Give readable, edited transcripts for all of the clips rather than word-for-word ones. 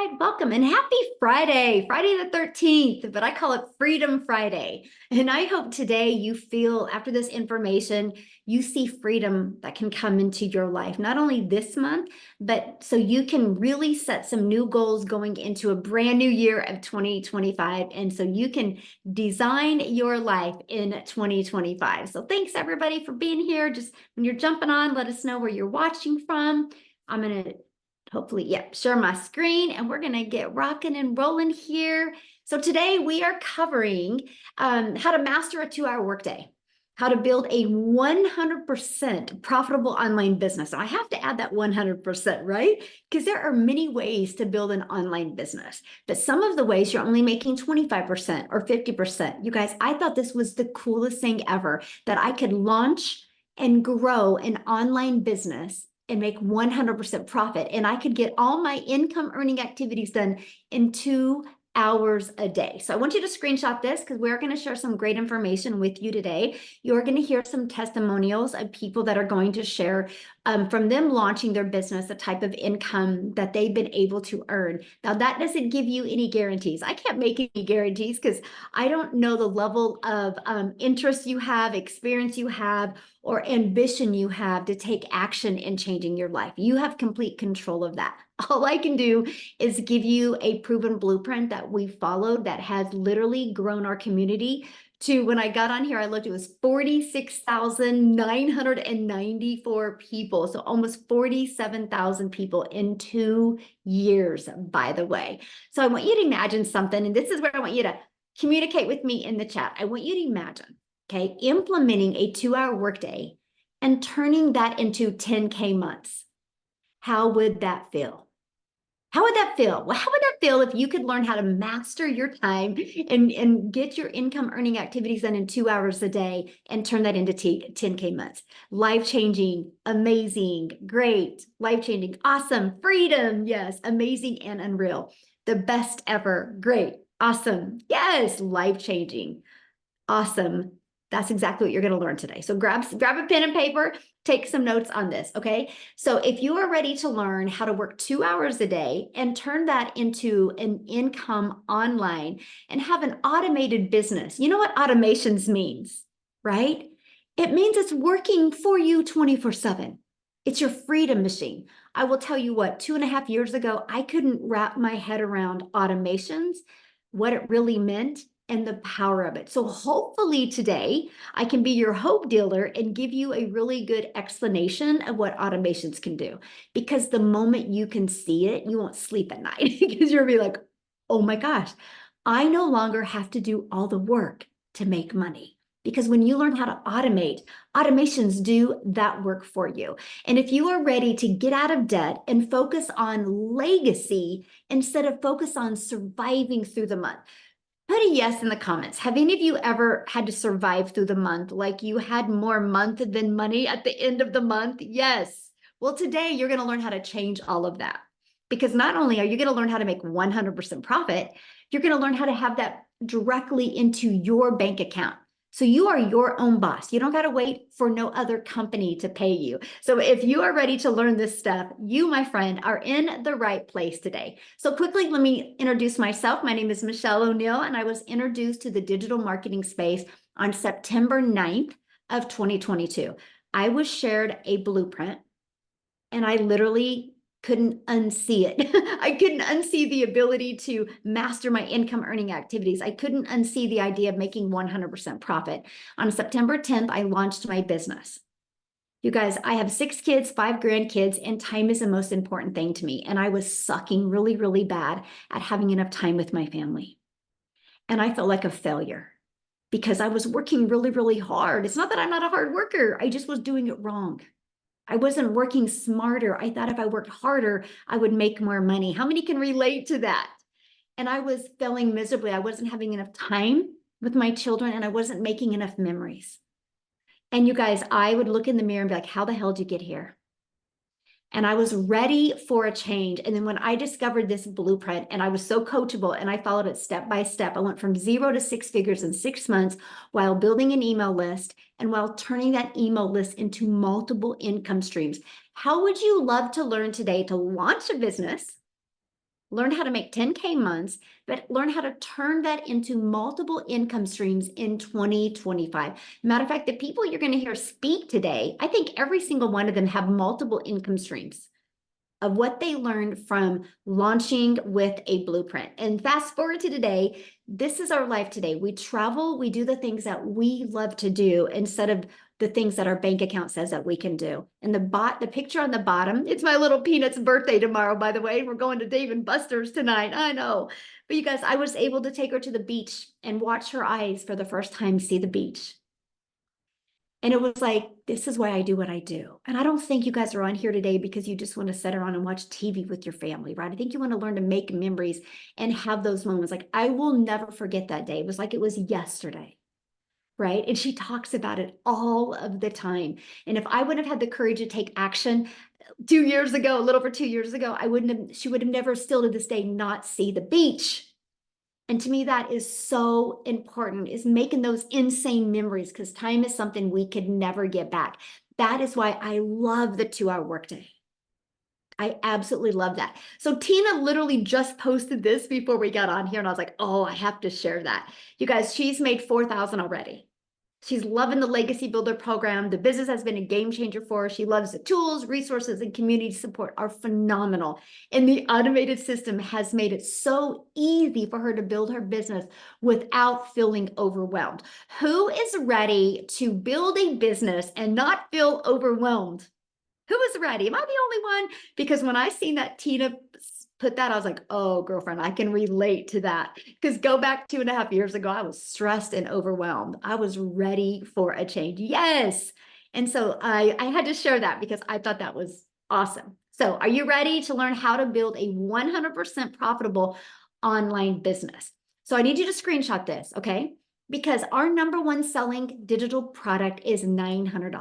right, welcome and happy Friday, Friday the 13th, but I call it Freedom Friday. And I hope today you feel, after this information, you see freedom that can come into your life, not only this month, but so you can really set some new goals going into a brand new year of 2025. And so you can design your life in 2025. So thanks everybody for being here. Just when you're jumping on, let us know where you're watching from. I'm going to hopefully, share my screen and we're gonna get rocking and rolling here. So today we are covering how to master a 2-hour workday, how to build a 100% profitable online business. So I have to add that 100%, right? Because there are many ways to build an online business, but some of the ways you're only making 25% or 50%. You guys, I thought this was the coolest thing ever, that I could launch and grow an online business and make 100% profit. And I could get all my income earning activities done in 2 hours a day. So I want you to screenshot this because we're going to share some great information with you today. You're going to hear some testimonials of people that are going to share from them launching their business, the type of income that they've been able to earn. Now, that doesn't give you any guarantees. I can't make any guarantees because I don't know the level of interest you have, experience you have, or ambition you have to take action in changing your life. You have complete control of that. All I can do is give you a proven blueprint that we followed that has literally grown our community to, when I got on here, I looked, it was 46,994 people. So almost 47,000 people in 2 years, by the way. So I want you to imagine something, and this is where I want you to communicate with me in the chat. I want you to imagine, okay, implementing a 2-hour workday and turning that into 10K months. How would that feel? How would that feel? Well, how would that feel if you could learn how to master your time and get your income earning activities done in 2 hours a day and turn that into 10K months? Life-changing, amazing, great, life-changing, awesome, freedom, yes, amazing and unreal. The best ever, great, awesome, yes, life-changing, awesome. That's exactly what you're going to learn today. So grab a pen and paper, take some notes on this, okay? So if you are ready to learn how to work 2 hours a day and turn that into an income online and have an automated business, you know what automations means, right? It means it's working for you 24/7. It's your freedom machine. I will tell you what, 2.5 years ago, I couldn't wrap my head around automations, what it really meant, and the power of it. So hopefully today I can be your hope dealer and give you a really good explanation of what automations can do. Because the moment you can see it, you won't sleep at night because you'll be like, oh my gosh, I no longer have to do all the work to make money. Because when you learn how to automate, automations do that work for you. And if you are ready to get out of debt and focus on legacy instead of focus on surviving through the month, put a yes in the comments. Have any of you ever had to survive through the month? Like you had more month than money at the end of the month? Yes. Well, today you're going to learn how to change all of that. Because not only are you going to learn how to make 100% profit, you're going to learn how to have that directly into your bank account. So you are your own boss. You don't got to wait for no other company to pay you. So if you are ready to learn this stuff, you, my friend, are in the right place today. So quickly, let me introduce myself. My name is Michelle O'Neill, and I was introduced to the digital marketing space on September 9th of 2022. I was shared a blueprint, and I literally couldn't unsee it. I couldn't unsee the ability to master my income earning activities. I couldn't unsee the idea of making 100% profit. On September 10th, I launched my business. You guys, I have 6 kids, 5 grandkids, and time is the most important thing to me. And I was sucking really, really bad at having enough time with my family. And I felt like a failure because I was working really, really hard. It's not that I'm not a hard worker. I just was doing it wrong. I wasn't working smarter. I thought if I worked harder, I would make more money. How many can relate to that? And I was failing miserably. I wasn't having enough time with my children and I wasn't making enough memories. And you guys, I would look in the mirror and be like, how the hell did you get here? And I was ready for a change. And then when I discovered this blueprint and I was so coachable and I followed it step by step, I went from 0 to 6 figures in 6 months while building an email list and while turning that email list into multiple income streams. How would you love to learn today to launch a business learn how to make 10K months, but learn how to turn that into multiple income streams in 2025. Matter of fact, the people you're going to hear speak today, I think every single one of them have multiple income streams of what they learned from launching with a blueprint. And fast forward to today, this is our life today. We travel, we do the things that we love to do instead of the things that our bank account says that we can do. And the picture on the bottom, it's my little Peanut's birthday tomorrow, by the way. We're going to Dave and Buster's tonight. I know. But you guys, I was able to take her to the beach and watch her eyes for the first time see the beach. And it was like, this is why I do what I do. And I don't think you guys are on here today because you just want to sit around and watch TV with your family, right? I think you want to learn to make memories and have those moments. Like, I will never forget that day. It was like it was yesterday, right? And she talks about it all of the time. And if I wouldn't have had the courage to take action 2 years ago, a little over 2 years ago, she would have never still to this day not see the beach. And to me, that is so important, is making those insane memories, because time is something we could never get back. That is why I love the 2-hour workday. I absolutely love that. So Tina literally just posted this before we got on here, and I was like, oh, I have to share that. You guys, she's made 4,000 already. She's loving the Legacy Builder program. The business has been a game changer for her. She loves the tools, resources, and community support are phenomenal. And the automated system has made it so easy for her to build her business without feeling overwhelmed. Who is ready to build a business and not feel overwhelmed? Who is ready? Am I the only one? Because when I seen that Tina put that, I was like, oh, girlfriend, I can relate to that. Because go back 2.5 years ago, I was stressed and overwhelmed. I was ready for a change. Yes. And so I had to share that because I thought that was awesome. So are you ready to learn how to build a 100% profitable online business? So I need you to screenshot this, okay? Because our number one selling digital product is $900.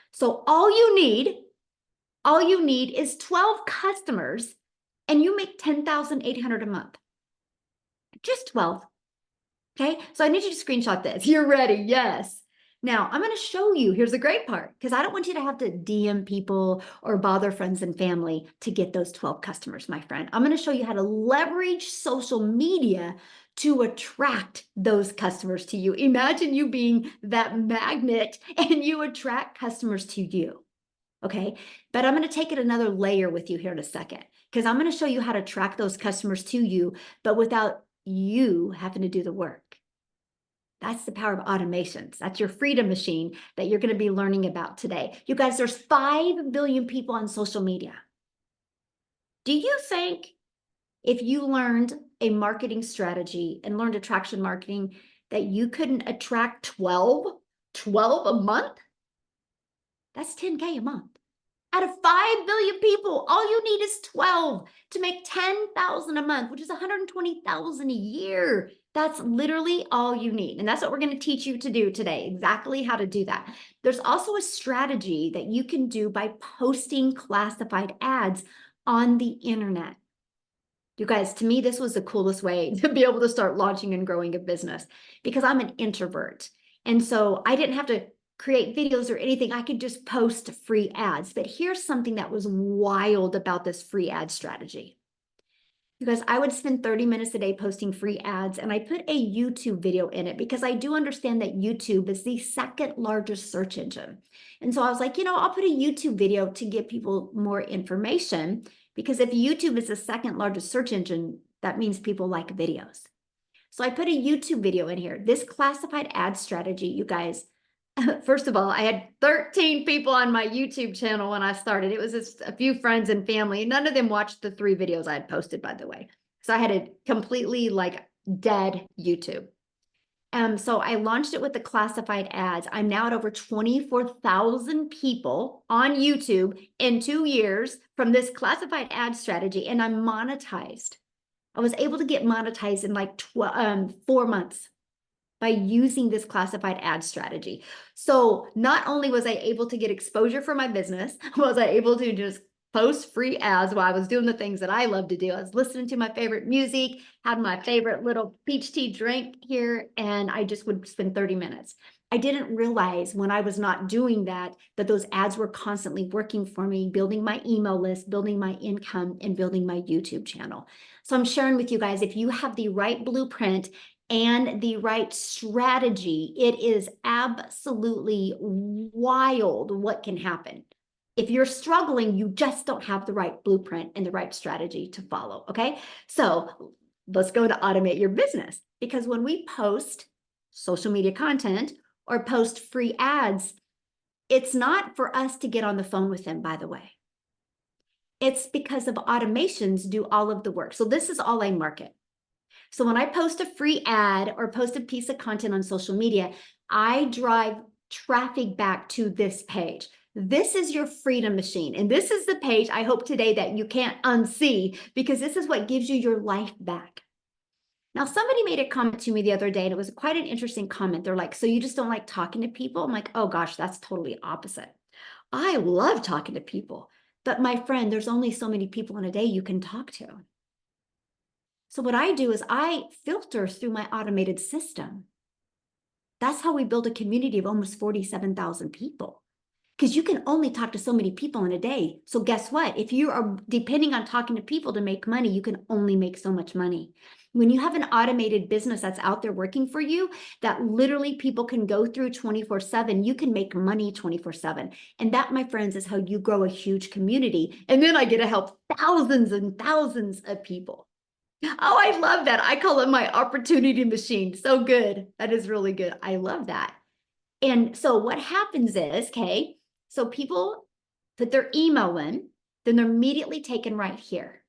So all you need is 12 customers and you make $10,800 a month. Just 12. Okay. So I need you to screenshot this. You're ready. Yes. Now I'm going to show you. Here's the great part, because I don't want you to have to DM people or bother friends and family to get those 12 customers, my friend. I'm going to show you how to leverage social media to attract those customers to you. Imagine you being that magnet and you attract customers to you. Okay. But I'm going to take it another layer with you here in a second, because I'm going to show you how to track those customers to you, but without you having to do the work. That's the power of automations. That's your freedom machine that you're going to be learning about today. You guys, there's 5 billion people on social media. Do you think if you learned a marketing strategy and learned attraction marketing that you couldn't attract 12 a month? That's 10K a month. Out of 5 billion people, all you need is 12 to make 10,000 a month, which is 120,000 a year. That's literally all you need. And that's what we're going to teach you to do today, exactly how to do that. There's also a strategy that you can do by posting classified ads on the internet. You guys, to me, this was the coolest way to be able to start launching and growing a business, because I'm an introvert. And so I didn't have to create videos or anything. I could just post free ads. But here's something that was wild about this free ad strategy. Because I would spend 30 minutes a day posting free ads, and I put a YouTube video in it because I do understand that YouTube is the second largest search engine. And so I was like, I'll put a YouTube video to give people more information, because if YouTube is the second largest search engine, that means people like videos. So I put a YouTube video in here. This classified ad strategy, you guys, first of all, I had 13 people on my YouTube channel when I started. It was just a few friends and family. None of them watched the 3 videos I had posted, by the way. So I had a completely dead YouTube. So I launched it with the classified ads. I'm now at over 24,000 people on YouTube in 2 years from this classified ad strategy, and I'm monetized. I was able to get monetized in 4 months by using this classified ad strategy. So not only was I able to get exposure for my business, was I able to just post free ads while I was doing the things that I love to do. I was listening to my favorite music, had my favorite little peach tea drink here, and I just would spend 30 minutes. I didn't realize when I was not doing that, that those ads were constantly working for me, building my email list, building my income, and building my YouTube channel. So I'm sharing with you guys, if you have the right blueprint and the right strategy, it is absolutely wild what can happen. If you're struggling, you just don't have the right blueprint and the right strategy to follow, okay? So let's go to automate your business, because when we post social media content or post free ads, it's not for us to get on the phone with them, by the way. It's because of automations do all of the work. So this is all I market. So when I post a free ad or post a piece of content on social media, I drive traffic back to this page. This is your freedom machine. And this is the page I hope today that you can't unsee, because this is what gives you your life back. Now, somebody made a comment to me the other day, and it was quite an interesting comment. They're like, so you just don't like talking to people? I'm like, oh gosh, that's totally opposite. I love talking to people. But my friend, there's only so many people in a day you can talk to. So what I do is I filter through my automated system. That's how we build a community of almost 47,000 people, because you can only talk to so many people in a day. So guess what? If you are depending on talking to people to make money, you can only make so much money. When you have an automated business that's out there working for you, that literally people can go through 24/7, you can make money 24/7. And that, my friends, is how you grow a huge community. And then I get to help thousands and thousands of people. Oh, I love that. I call it my opportunity machine. So good. That is really good. I love that. And so what happens is, okay, so people put their email in, then they're immediately taken right here.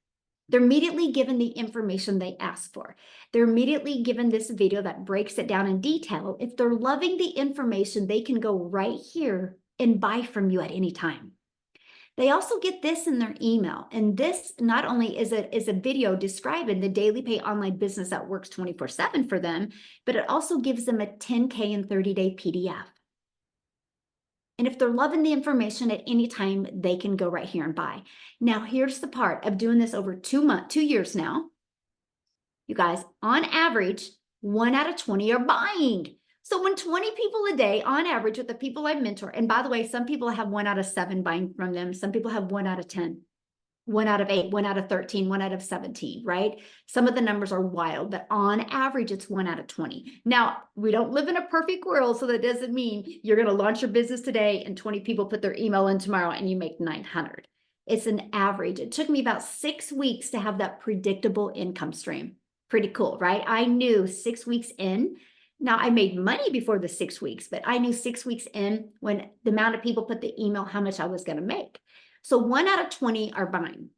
They're immediately given the information they asked for. They're immediately given this video that breaks it down in detail. If they're loving the information, they can go right here and buy from you at any time. They also get this in their email. And this not only is a video describing the daily pay online business that works 24/7 for them, but it also gives them a 10K and 30-day PDF. And if they're loving the information at any time, they can go right here and buy. Now, here's the part of doing this over 2 years now. You guys, on average, 1 out of 20 are buying. So when 20 people a day on average with the people I mentor, and by the way, some people have 1 out of 7 buying from them. Some people have 1 out of 10, 1 out of 8, 1 out of 13, 1 out of 17, right? Some of the numbers are wild, but on average, it's 1 out of 20. Now, we don't live in a perfect world, so that doesn't mean you're going to launch your business today and 20 people put their email in tomorrow and you make 900. It's an average. It took me about 6 weeks to have that predictable income stream. Pretty cool, right? I knew 6 weeks in. Now, I made money before the 6 weeks, but I knew 6 weeks in, when the amount of people put the email, how much I was going to make. So 1 out of 20 are buying.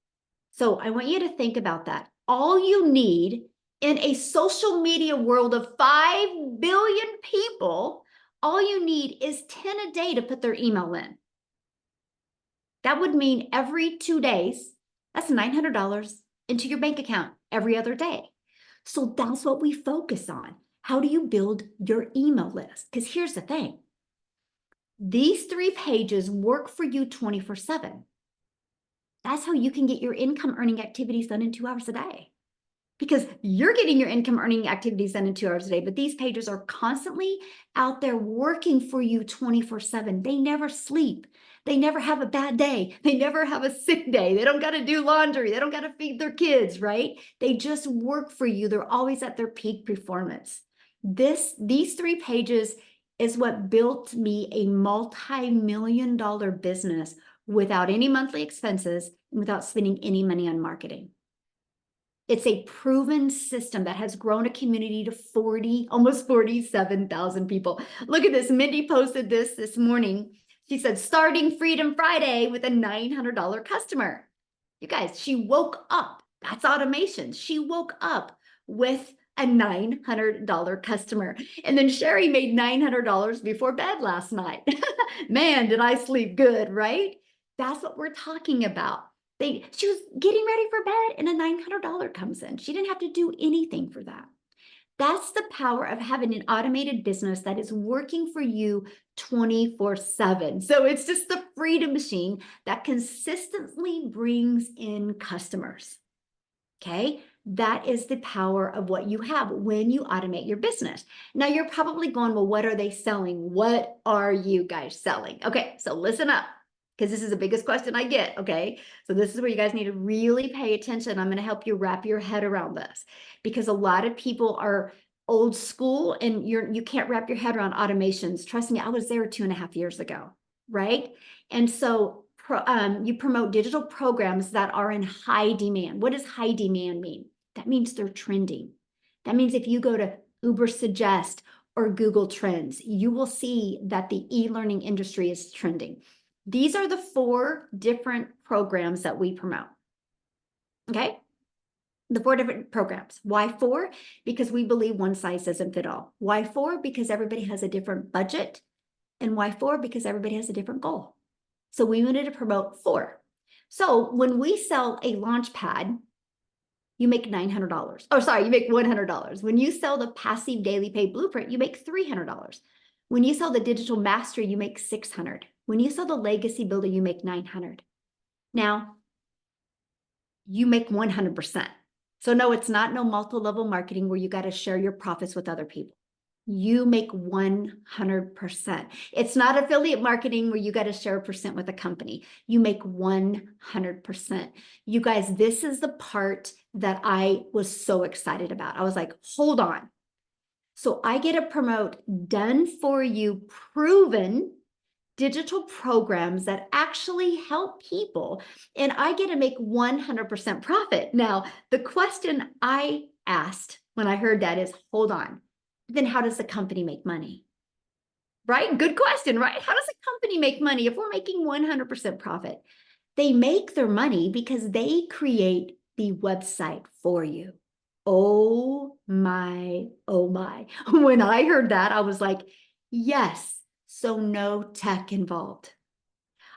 So I want you to think about that. All you need in a social media world of 5 billion people, all you need is 10 a day to put their email in. That would mean every 2 days, that's $900 into your bank account every other day. So that's what we focus on. How do you build your email list? Because here's the thing. These 3 pages work for you 24/7. That's how you can get your income earning activities done in 2 hours a day. Because you're getting your income earning activities done in 2 hours a day, but these pages are constantly out there working for you 24/7. They never sleep. They never have a bad day. They never have a sick day. They don't got to do laundry. They don't got to feed their kids, right? They just work for you. They're always at their peak performance. These 3 pages is what built me a multi-million-dollar business without any monthly expenses and without spending any money on marketing. It's a proven system that has grown a community to almost 47,000 people. Look at this. Mindy posted this morning. She said, starting Freedom Friday with a $900 customer. You guys, she woke up. That's automation. She woke up with a $900 customer. And then Sherry made $900 before bed last night. Man, did I sleep good, right? That's what we're talking about. She was getting ready for bed and a $900 comes in. She didn't have to do anything for that. That's the power of having an automated business that is working for you 24/7. So it's just the freedom machine that consistently brings in customers. Okay. That is the power of what you have when you automate your business. Now you're probably going, well, what are they selling? What are you guys selling? Okay. So listen up, because this is the biggest question I get. Okay. So this is where you guys need to really pay attention. I'm going to help you wrap your head around this, because a lot of people are old school and you can't wrap your head around automations. Trust me, I was there 2.5 years ago. Right. And so you promote digital programs that are in high demand. What does high demand mean? That means they're trending. That means if you go to Uber Suggest or Google Trends, you will see that the e-learning industry is trending. These are the 4 different programs that we promote. Okay? The 4 different programs. Why 4? Because we believe one size doesn't fit all. Why 4? Because everybody has a different budget. And why 4? Because everybody has a different goal. So we wanted to promote 4. So when we sell a launch pad, you make $900. Oh, sorry, you make $100. When you sell the passive daily pay blueprint, you make $300. When you sell the digital mastery, you make $600. When you sell the legacy builder, you make $900. Now, you make 100%. So no, it's not no multi-level marketing where you got to share your profits with other people. You make 100%. It's not affiliate marketing where you got to share a percent with a company. You make 100%. You guys, this is the part that I was so excited about. I was like, hold on. So I get to promote done for you, proven digital programs that actually help people, and I get to make 100% profit. Now, the question I asked when I heard that is, hold on, then how does the company make money? Right? Good question, right? How does a company make money if we're making 100% profit? They make their money because they create the website for you. Oh my, oh my. When I heard that, I was like, yes, so no tech involved.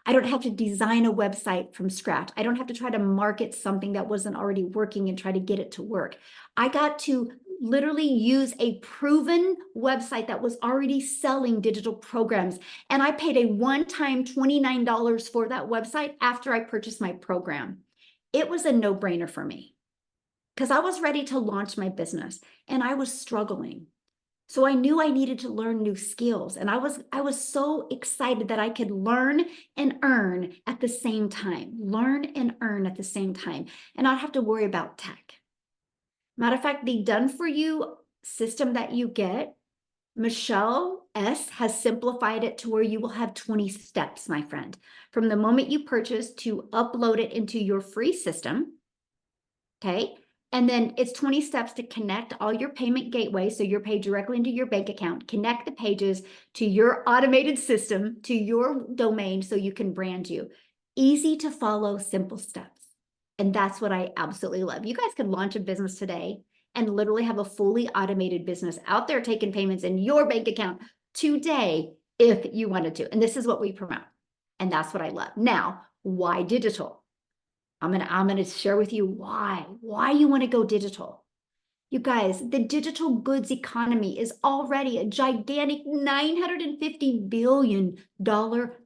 I don't have to design a website from scratch. I don't have to try to market something that wasn't already working and try to get it to work. I got to literally use a proven website that was already selling digital programs. And I paid a one-time $29 for that website after I purchased my program. It was a no-brainer for me because I was ready to launch my business and I was struggling. So I knew I needed to learn new skills. And I was so excited that I could learn and earn at the same time, learn and earn at the same time, and not have to worry about tech. Matter of fact, the done for you system that you get, Michelle S. has simplified it to where you will have 20 steps, my friend, from the moment you purchase to upload it into your free system. Okay. And then it's 20 steps to connect all your payment gateways. So you're paid directly into your bank account, connect the pages to your automated system, to your domain, so you can brand you. Easy to follow, simple steps. And that's what I absolutely love. You guys could launch a business today and literally have a fully automated business out there taking payments in your bank account today if you wanted to. And this is what we promote. And that's what I love. Now, why digital? I'm gonna share with you why you want to go digital. You guys, the digital goods economy is already a gigantic $950 billion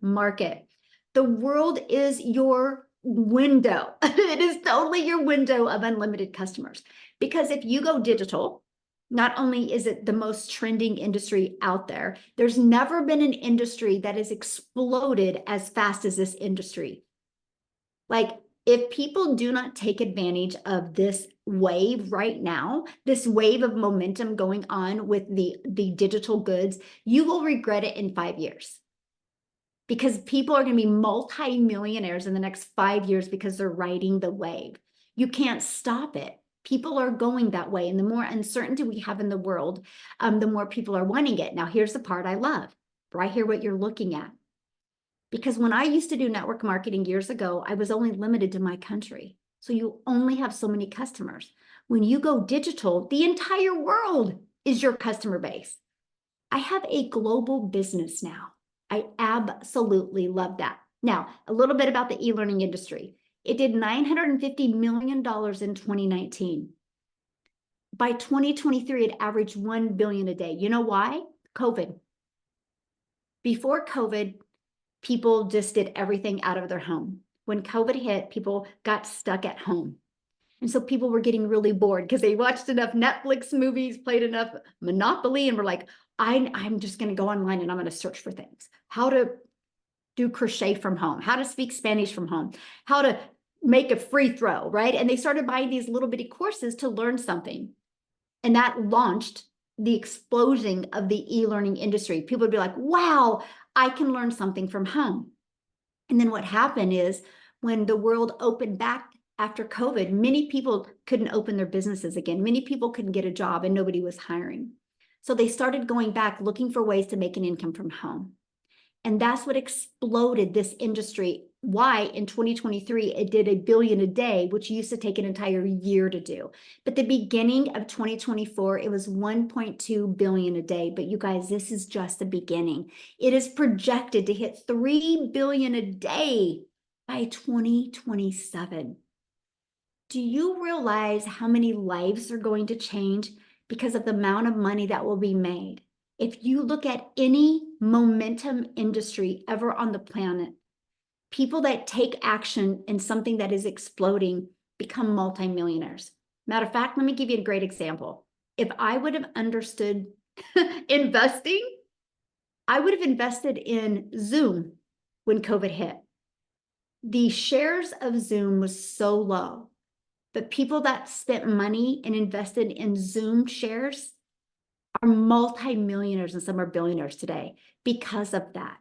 market. The world is your window. It is totally your window of unlimited customers. Because if you go digital, not only is it the most trending industry out there, there's never been an industry that has exploded as fast as this industry. Like, if people do not take advantage of this wave right now, this wave of momentum going on with the digital goods, you will regret it in 5 years. Because people are going to be multi-millionaires in the next 5 years because they're riding the wave. You can't stop it. People are going that way. And the more uncertainty we have in the world, the more people are wanting it. Now, here's the part I love. Right here, what you're looking at. Because when I used to do network marketing years ago, I was only limited to my country. So you only have so many customers. When you go digital, the entire world is your customer base. I have a global business now. I absolutely love that. Now, a little bit about the e-learning industry. It did $950 million in 2019. By 2023, it averaged $1 billion a day. You know why? COVID. Before COVID, people just did everything out of their home. When COVID hit, people got stuck at home. And so people were getting really bored because they watched enough Netflix movies, played enough Monopoly, and were like, I'm just going to go online and I'm going to search for things. How to do crochet from home, how to speak Spanish from home, how to make a free throw, right? And they started buying these little bitty courses to learn something. And that launched the explosion of the e-learning industry. People would be like, wow, I can learn something from home. And then what happened is when the world opened back after COVID, many people couldn't open their businesses again. Many people couldn't get a job and nobody was hiring. So they started going back looking for ways to make an income from home. And that's what exploded this industry. Why in 2023, it did $1 billion a day, which used to take an entire year to do. But the beginning of 2024, it was 1.2 billion a day. But you guys, this is just the beginning. It is projected to hit 3 billion a day by 2027. Do you realize how many lives are going to change because of the amount of money that will be made? If you look at any momentum industry ever on the planet, people that take action in something that is exploding become multimillionaires. Matter of fact, let me give you a great example. If I would have understood investing, I would have invested in Zoom when COVID hit. The shares of Zoom was so low, but people that spent money and invested in Zoom shares are multimillionaires and some are billionaires today because of that.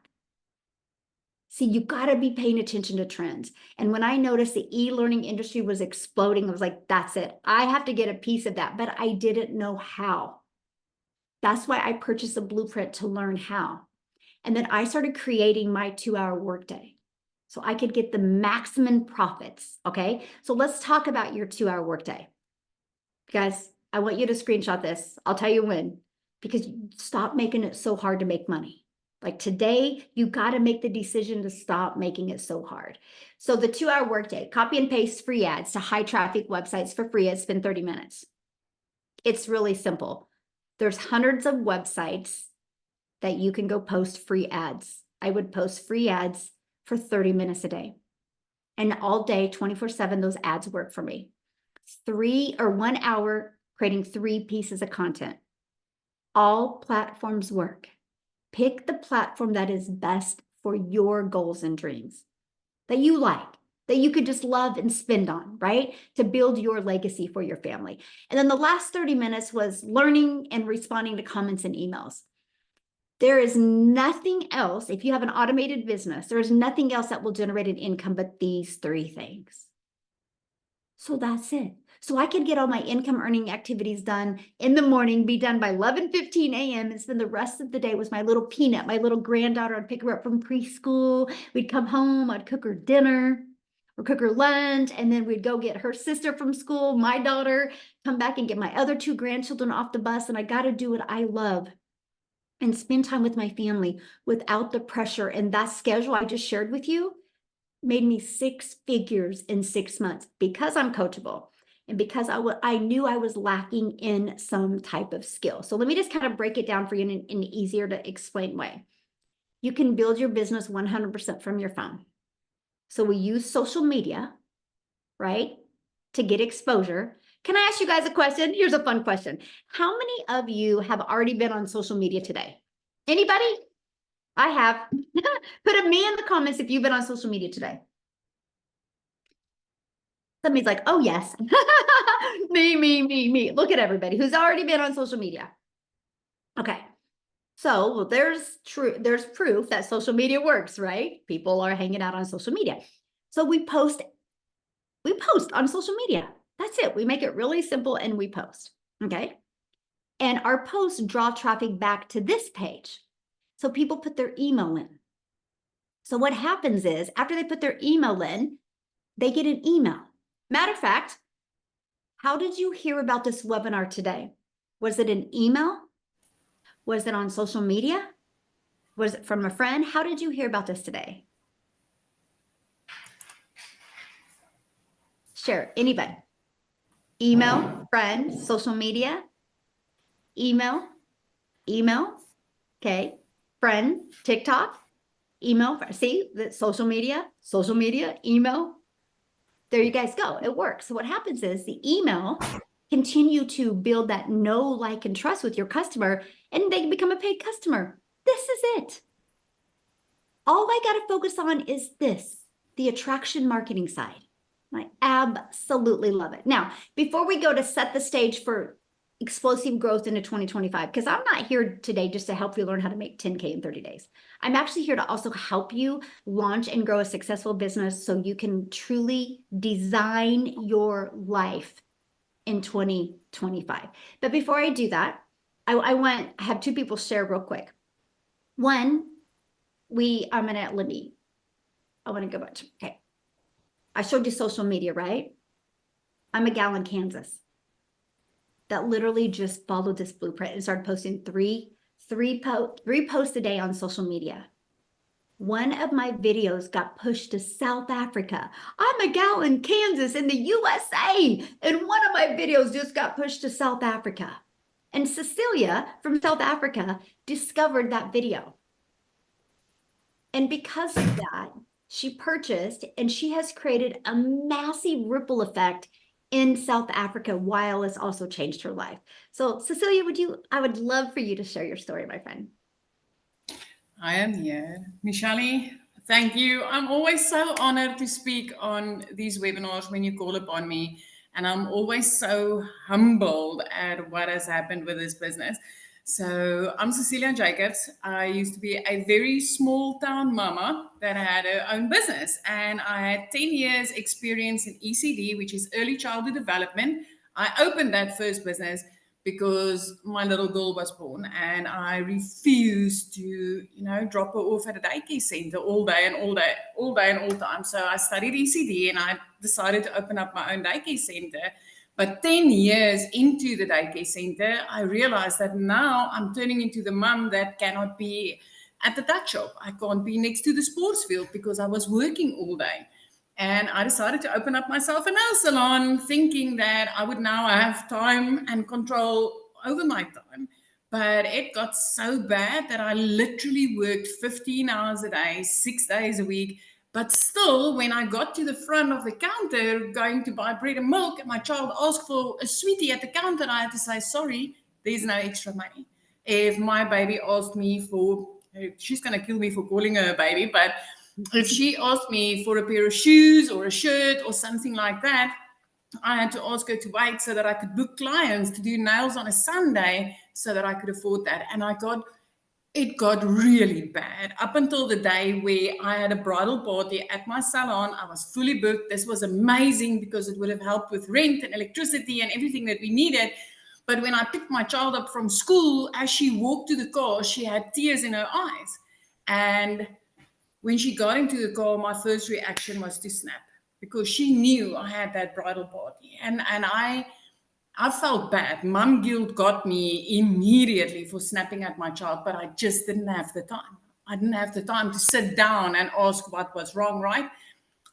See, you got to be paying attention to trends. And when I noticed the e-learning industry was exploding, I was like, that's it. I have to get a piece of that, but I didn't know how. That's why I purchased a blueprint to learn how. And then I started creating my 2-hour workday so I could get the maximum profits. Okay. So let's talk about your 2-hour workday. Guys, I want you to screenshot this. I'll tell you when, because stop making it so hard to make money. Like today, you got to make the decision to stop making it so hard. So the 2-hour workday, copy and paste free ads to high traffic websites for free. It's been 30 minutes. It's really simple. There's hundreds of websites that you can go post free ads. I would post free ads for 30 minutes a day. And all day, 24/7, those ads work for me. 1 hour creating 3 pieces of content. All platforms work. Pick the platform that is best for your goals and dreams, that you like, that you could just love and spend on, right? To build your legacy for your family. And then the last 30 minutes was learning and responding to comments and emails. There is nothing else, if you have an automated business, there is nothing else that will generate an income but these 3 things. So that's it. So I could get all my income earning activities done in the morning, be done by 11:15 a.m. and spend the rest of the day with my little Peanut, my little granddaughter. I'd pick her up from preschool. We'd come home. I'd cook her dinner or cook her lunch. And then we'd go get her sister from school, my daughter, come back and get my other 2 grandchildren off the bus. And I got to do what I love and spend time with my family without the pressure. And that schedule I just shared with you made me 6 figures in 6 months because I'm coachable and because I knew I was lacking in some type of skill. So let me just kind of break it down for you in an easier to explain way. You can build your business 100% from your phone. So we use social media, right, to get exposure. Can I ask you guys a question? Here's a fun question. How many of you have already been on social media today? Anybody? I have. Put a me in the comments if you've been on social media today. Somebody's like, oh, yes. Me. Look at everybody who's already been on social media. Okay. So well, there's proof that social media works, right? People are hanging out on social media. So we post on social media. That's it. We make it really simple and we post. Okay. And our posts draw traffic back to this page. So people put their email in. So what happens is after they put their email in, they get an email. Matter of fact, how did you hear about this webinar today? Was it an email? Was it on social media? Was it from a friend? How did you hear about this today? Share, anybody. Email, friend, social media, email, okay, friend, TikTok, email, see, that social media, email. there you guys go. It works. So what happens is the email continue to build that know, like, and trust with your customer, and they become a paid customer. This is it. All I got to focus on is this, the attraction marketing side. I absolutely love it. Now, before we go to set the stage for explosive growth into 2025, because I'm not here today just to help you learn how to make 10K in 30 days. I'm actually here to also help you launch and grow a successful business so you can truly design your life in 2025. But before I do that, I have two people share real quick. One, I want to go back to, okay. I showed you social media, right? I'm a gal in Kansas that literally just followed this blueprint and started posting three posts a day on social media. One of my videos got pushed to South Africa. I'm a gal in Kansas in the USA, and one of my videos just got pushed to South Africa. And Cecilia from South Africa discovered that video. And because of that, she purchased, and she has created a massive ripple effect in South Africa while it's also changed her life. So Cecilia, I would love for you to share your story, my friend. I am here. Michelle, thank you. I'm always so honored to speak on these webinars when you call upon me. And I'm always so humbled at what has happened with this business. So I'm Cecilia Jacobs. I used to be a very small town mama that had her own business. And I had 10 years experience in ECD, which is early childhood development. I opened that first business because my little girl was born and I refused to, drop her off at a daycare center all day and all time. So I studied ECD and I decided to open up my own daycare center. But 10 years into the daycare center, I realized that now I'm turning into the mom that cannot be at the tuck shop. I can't be next to the sports field because I was working all day. And I decided to open up myself a nail salon, thinking that I would now have time and control over my time. But it got so bad that I literally worked 15 hours a day, 6 days a week. But still, when I got to the front of the counter going to buy bread and milk, and my child asked for a sweetie at the counter, I had to say, sorry, there's no extra money. If my baby asked me for, she's going to kill me for calling her a baby, but if she asked me for a pair of shoes or a shirt or something like that, I had to ask her to wait so that I could book clients to do nails on a Sunday so that I could afford that. And it got really bad up until the day where I had a bridal party at my salon. I was fully booked. This was amazing because it would have helped with rent and electricity and everything that we needed. But when I picked my child up from school, as she walked to the car, she had tears in her eyes. And when she got into the car, my first reaction was to snap because she knew I had that bridal party. And I felt bad. Mom guilt got me immediately for snapping at my child, but I just didn't have the time. I didn't have the time to sit down and ask what was wrong, right?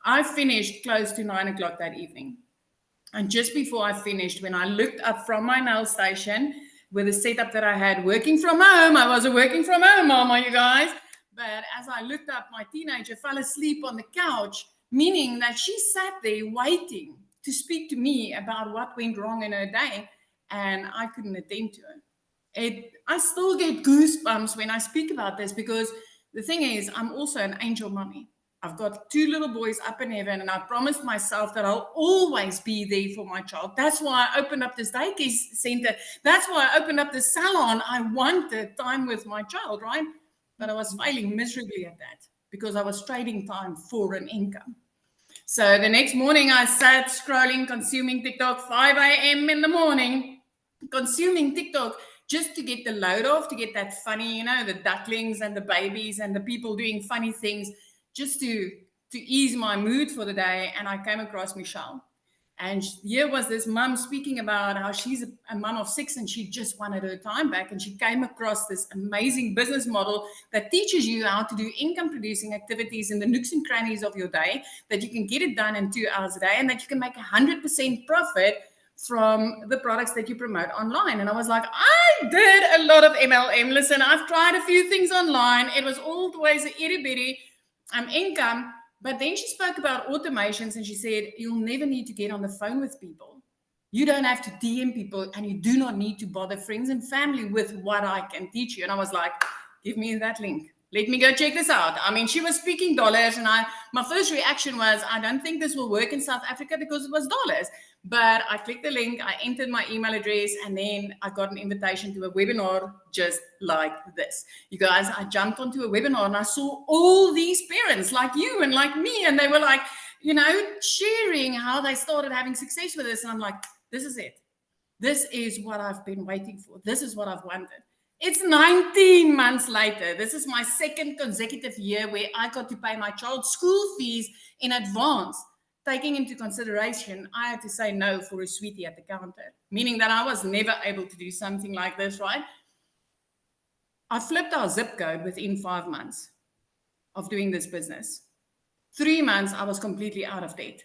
I finished close to 9 o'clock that evening. And just before I finished, when I looked up from my nail station with the setup that I had working from home, I was a working from home mama, you guys. But as I looked up, my teenager fell asleep on the couch, meaning that she sat there waiting to speak to me about what went wrong in her day, and I couldn't attend to her. I still get goosebumps when I speak about this because the thing is, I'm also an angel mommy. I've got 2 little boys up in heaven, and I promised myself that I'll always be there for my child. That's why I opened up this daycare center. That's why I opened up this salon. I wanted time with my child, right? But I was failing miserably at that because I was trading time for an income. So the next morning I sat scrolling, consuming TikTok, 5 a.m. in the morning, consuming TikTok just to get the load off, to get that funny, the ducklings and the babies and the people doing funny things, just to ease my mood for the day. And I came across Michelle. And here was this mom speaking about how she's a mom of 6 and she just wanted her time back. And she came across this amazing business model that teaches you how to do income producing activities in the nooks and crannies of your day, that you can get it done in 2 hours a day and that you can make 100% profit from the products that you promote online. And I was like, I did a lot of MLM. Listen, I've tried a few things online. It was always an itty bitty income. But then she spoke about automations and she said, you'll never need to get on the phone with people. You don't have to DM people and you do not need to bother friends and family with what I can teach you. And I was like, give me that link. Let me go check this out. I mean, she was speaking dollars, and my first reaction was, I don't think this will work in South Africa because it was dollars. But I clicked the link, I entered my email address, and then I got an invitation to a webinar just like this. You guys, I jumped onto a webinar and I saw all these parents like you and like me, and they were like, sharing how they started having success with this. And I'm like, this is it. This is what I've been waiting for. This is what I've wanted. It's 19 months later. This is my second consecutive year where I got to pay my child's school fees in advance. Taking into consideration, I had to say no for a sweetie at the counter, meaning that I was never able to do something like this, right? I flipped our zip code within 5 months of doing this business. 3 months, I was completely out of debt.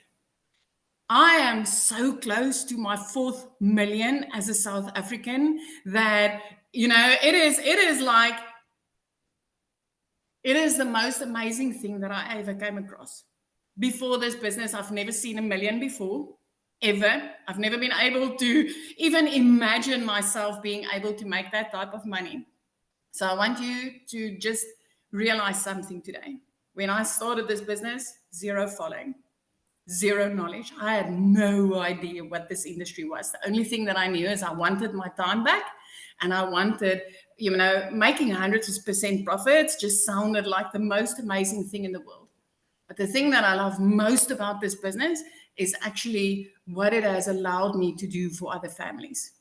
I am so close to my 4th million as a South African that, it is the most amazing thing that I ever came across. Before this business, I've never seen $1 million before, ever. I've never been able to even imagine myself being able to make that type of money. So I want you to just realize something today. When I started this business, 0 following. 0 knowledge. I had no idea what this industry was. The only thing that I knew is I wanted my time back, and I wanted, making 100% profits just sounded like the most amazing thing in the world. But the thing that I love most about this business is actually what it has allowed me to do for other families.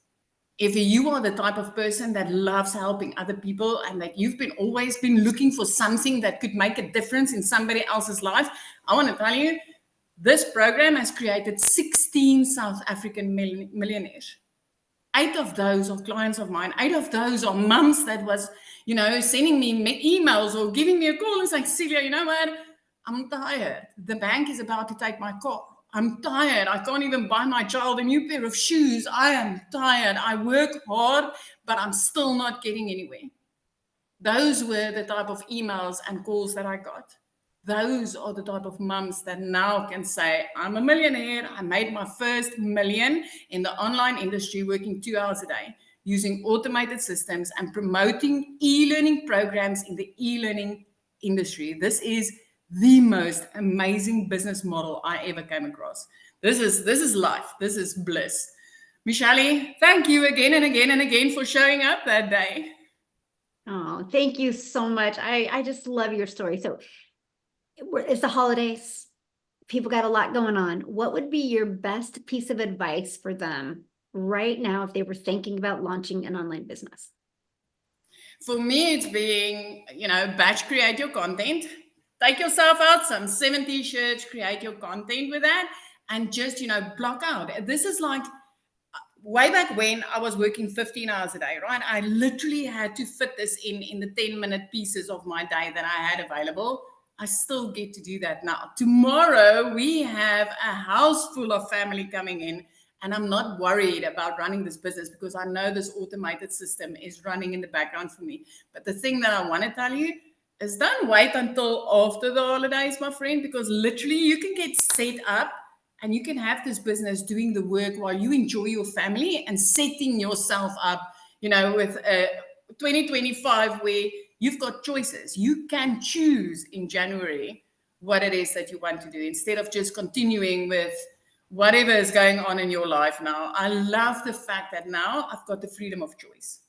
If you are the type of person that loves helping other people and that you've always been looking for something that could make a difference in somebody else's life, I want to tell you, this program has created 16 South African millionaires. 8 of those are clients of mine. 8 of those are mums that was, sending me emails or giving me a call and saying, Celia, you know what? I'm tired. The bank is about to take my car. I'm tired. I can't even buy my child a new pair of shoes. I am tired. I work hard, but I'm still not getting anywhere. Those were the type of emails and calls that I got. Those are the type of mums that now can say, I'm a millionaire. I made my first million in the online industry working 2 hours a day using automated systems and promoting e-learning programs in the e-learning industry. This is the most amazing business model I ever came across. This is life. This is bliss. Michelle, thank you again and again and again for showing up that day. Oh, thank you so much. I just love your story. So it's the holidays. People got a lot going on. What would be your best piece of advice for them right now if they were thinking about launching an online business? For me, it's being, batch create your content. Take yourself out, some 70 shirts, create your content with that, and just, block out. This is like way back when I was working 15 hours a day, right? I literally had to fit this in the 10-minute pieces of my day that I had available. I still get to do that now. Tomorrow, we have a house full of family coming in, and I'm not worried about running this business because I know this automated system is running in the background for me. But the thing that I want to tell you is don't wait until after the holidays, my friend, because literally you can get set up and you can have this business doing the work while you enjoy your family and setting yourself up, with 2025 where you've got choices. You can choose in January what it is that you want to do instead of just continuing with whatever is going on in your life now. I love the fact that now I've got the freedom of choice.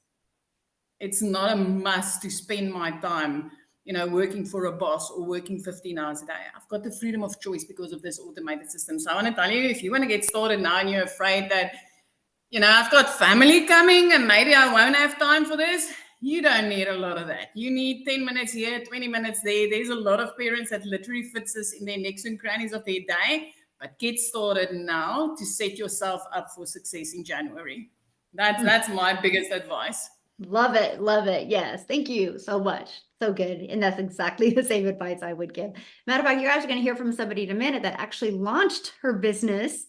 It's not a must to spend my time, working for a boss or working 15 hours a day. I've got the freedom of choice because of this automated system. So I want to tell you, if you want to get started now and you're afraid that, I've got family coming and maybe I won't have time for this, you don't need a lot of that. You need 10 minutes here, 20 minutes there. There's a lot of parents that literally fits this in their necks and crannies of their day. But get started now to set yourself up for success in January. That's my biggest advice. Love it. Love it. Yes. Thank you so much. So good. And that's exactly the same advice I would give. Matter of fact, you're actually going to hear from somebody in a minute that actually launched her business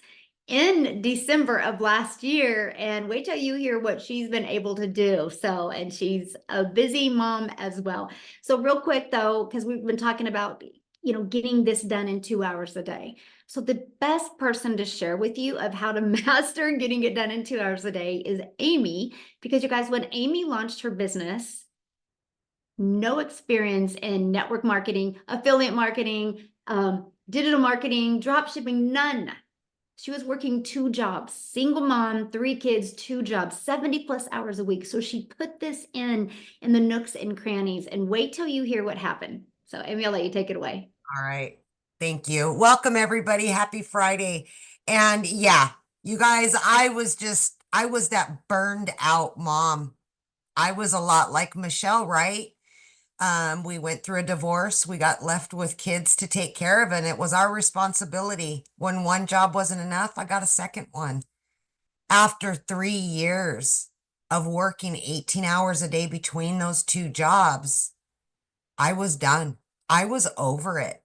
in December of last year, and wait till you hear what she's been able to do. So, and she's a busy mom as well. So real quick though, because we've been talking about getting this done in 2 hours a day. So the best person to share with you of how to master getting it done in 2 hours a day is Amy, because you guys, when Amy launched her business, no experience in network marketing, affiliate marketing, digital marketing, drop shipping, none. She was working 2 jobs, single mom, 3 kids, 2 jobs, 70 plus hours a week. So she put this in the nooks and crannies, and wait till you hear what happened. So Amy, I'll let you take it away. All right. Thank you. Welcome, everybody. Happy Friday. And yeah, you guys, I was that burned out mom. I was a lot like Michelle, right? We went through a divorce. We got left with kids to take care of, and it was our responsibility. When one job wasn't enough, I got a second one. After 3 years of working 18 hours a day between those 2 jobs, I was done. I was over it.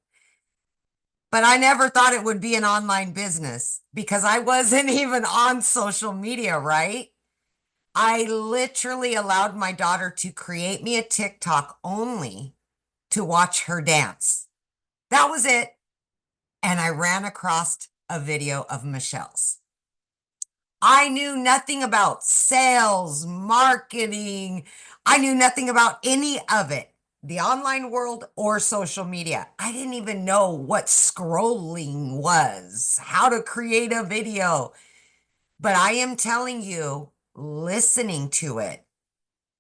But I never thought it would be an online business because I wasn't even on social media, right? I literally allowed my daughter to create me a TikTok only to watch her dance. That was it. And I ran across a video of Michelle's. I knew nothing about sales, marketing. I knew nothing about any of it, the online world or social media. I didn't even know what scrolling was, how to create a video. But I am telling you, listening to it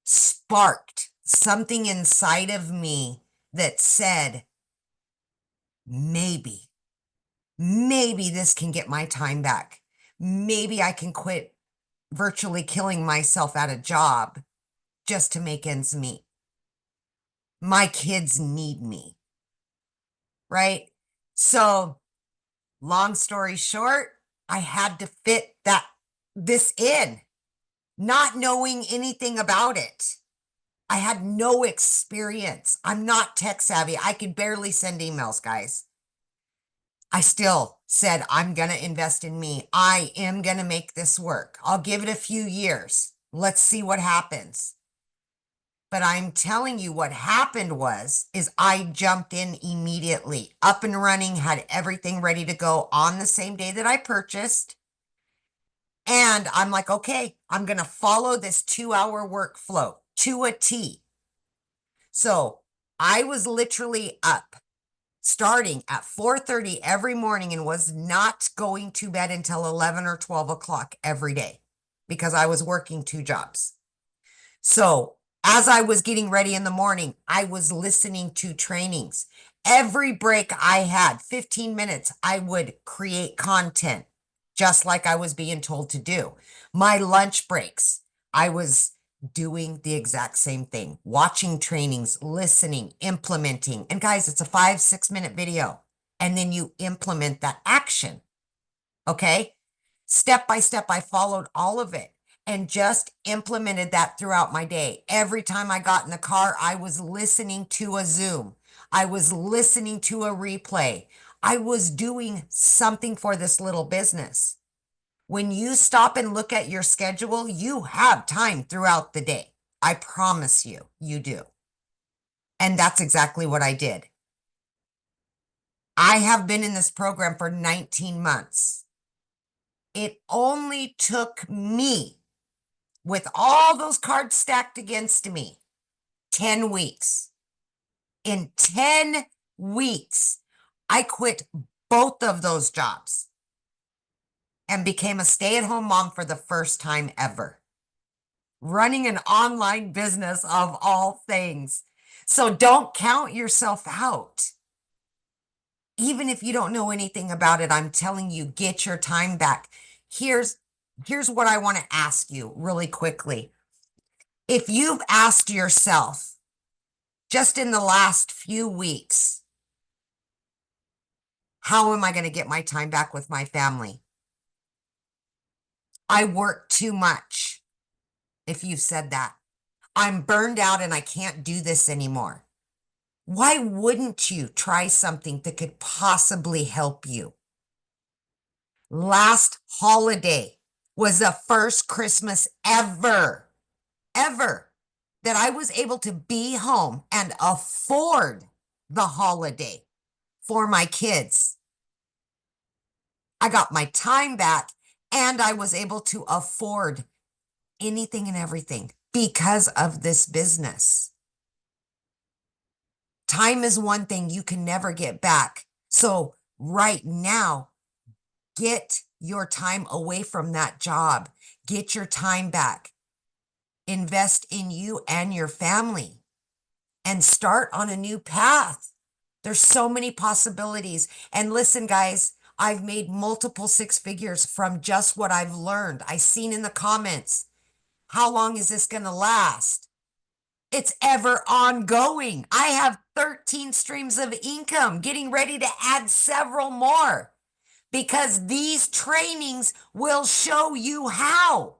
sparked something inside of me that said, maybe this can get my time back. Maybe I can quit virtually killing myself at a job just to make ends meet. My kids need me, right? So long story short, I had to fit this in, not knowing anything about it. I had no experience. I'm not tech savvy. I could barely send emails, guys. I still said, I'm going to invest in me. I am going to make this work. I'll give it a few years. Let's see what happens. But I'm telling you what happened is I jumped in immediately, up and running, had everything ready to go on the same day that I purchased. And I'm like, okay, I'm going to follow this 2-hour workflow to a T. So I was literally up starting at 4:30 every morning and was not going to bed until 11 or 12 o'clock every day because I was working 2 jobs. So as I was getting ready in the morning, I was listening to trainings. Every break I had, 15 minutes, I would create content just like I was being told to do. My lunch breaks, I was doing the exact same thing, watching trainings, listening, implementing. And guys, it's a 5-6 minute video. And then you implement that action. Okay. Step by step, I followed all of it and just implemented that throughout my day. Every time I got in the car, I was listening to a Zoom. I was listening to a replay. I was doing something for this little business. When you stop and look at your schedule, you have time throughout the day. I promise you, you do. And that's exactly what I did. I have been in this program for 19 months. It only took me, with all those cards stacked against me, 10 weeks. In 10 weeks, I quit both of those jobs and became a stay-at-home mom for the first time ever. Running an online business of all things. So don't count yourself out. Even if you don't know anything about it, I'm telling you, get your time back. Here's what I want to ask you really quickly. If you've asked yourself just in the last few weeks, how am I going to get my time back with my family? I work too much. If you've said that, I'm burned out and I can't do this anymore. Why wouldn't you try something that could possibly help you? Last holiday was the first Christmas ever that I was able to be home and afford the holiday. for my kids. I got my time back and I was able to afford anything and everything because of this business. Time is one thing you can never get back. So right now, get your time away from that job. Get your time back. Invest in you and your family and start on a new path. There's so many possibilities. And listen, guys, I've made multiple six figures from just what I've learned. I seen in the comments, how long is this going to last? It's ever ongoing. I have 13 streams of income, getting ready to add several more because these trainings will show you how.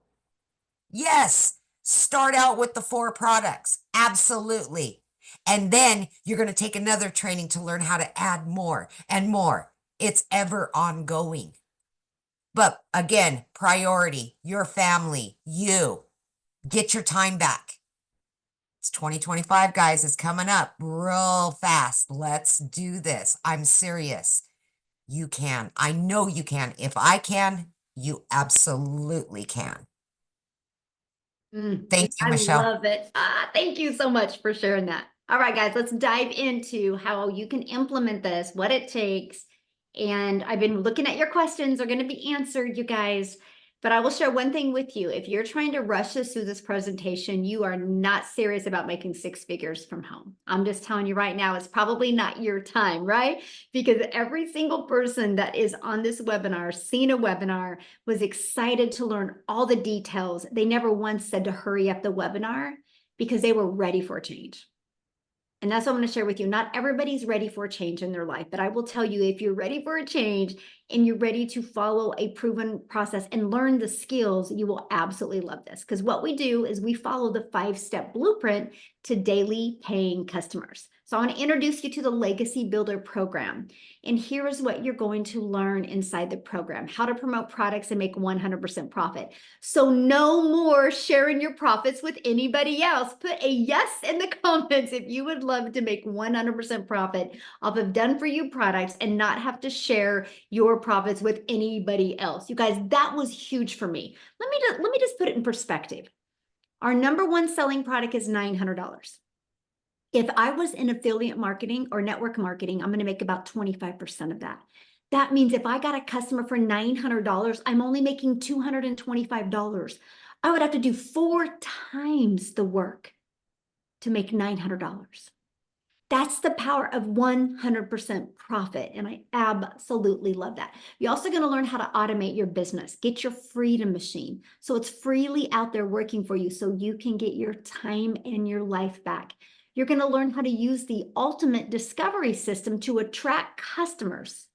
Yes, start out with the 4 products. Absolutely. And then you're going to take another training to learn how to add more and more. It's ever ongoing. But again, priority, your family, you. Get your time back. It's 2025, guys. It's coming up real fast. Let's do this. I'm serious. You can. I know you can. If I can, you absolutely can. Thank you, I Michelle. love it. Thank you so much for sharing that. All right, guys, let's dive into how you can implement this, what it takes. And I've been looking at your questions are going to be answered, you guys. But I will share one thing with you. If you're trying to rush us through this presentation, you are not serious about making 6 figures from home. I'm just telling you right now, it's probably not your time, right? Because every single person that is on this webinar, seen a webinar, was excited to learn all the details. They never once said to hurry up the webinar because they were ready for a change. And that's what I'm going to share with you. Not everybody's ready for a change in their life, but I will tell you, if you're ready for a change and you're ready to follow a proven process and learn the skills, you will absolutely love this. Because what we do is we follow the 5-step blueprint to daily paying customers. So I want to introduce you to the Legacy Builder program. And here is what you're going to learn inside the program: how to promote products and make 100% profit. So no more sharing your profits with anybody else. Put a yes in the comments if you would love to make 100% profit off of done for you products and not have to share your profits with anybody else. You guys, that was huge for me. Let me just put it in perspective. Our number one selling product is $900. If I was in affiliate marketing or network marketing, I'm going to make about 25% of that. That means if I got a customer for $900, I'm only making $225. I would have to do 4 times the work to make $900. That's the power of 100% profit. And I absolutely love that. You're also going to learn how to automate your business. Get your freedom machine, so it's freely out there working for you so you can get your time and your life back. You're going to learn how to use the ultimate discovery system to attract customers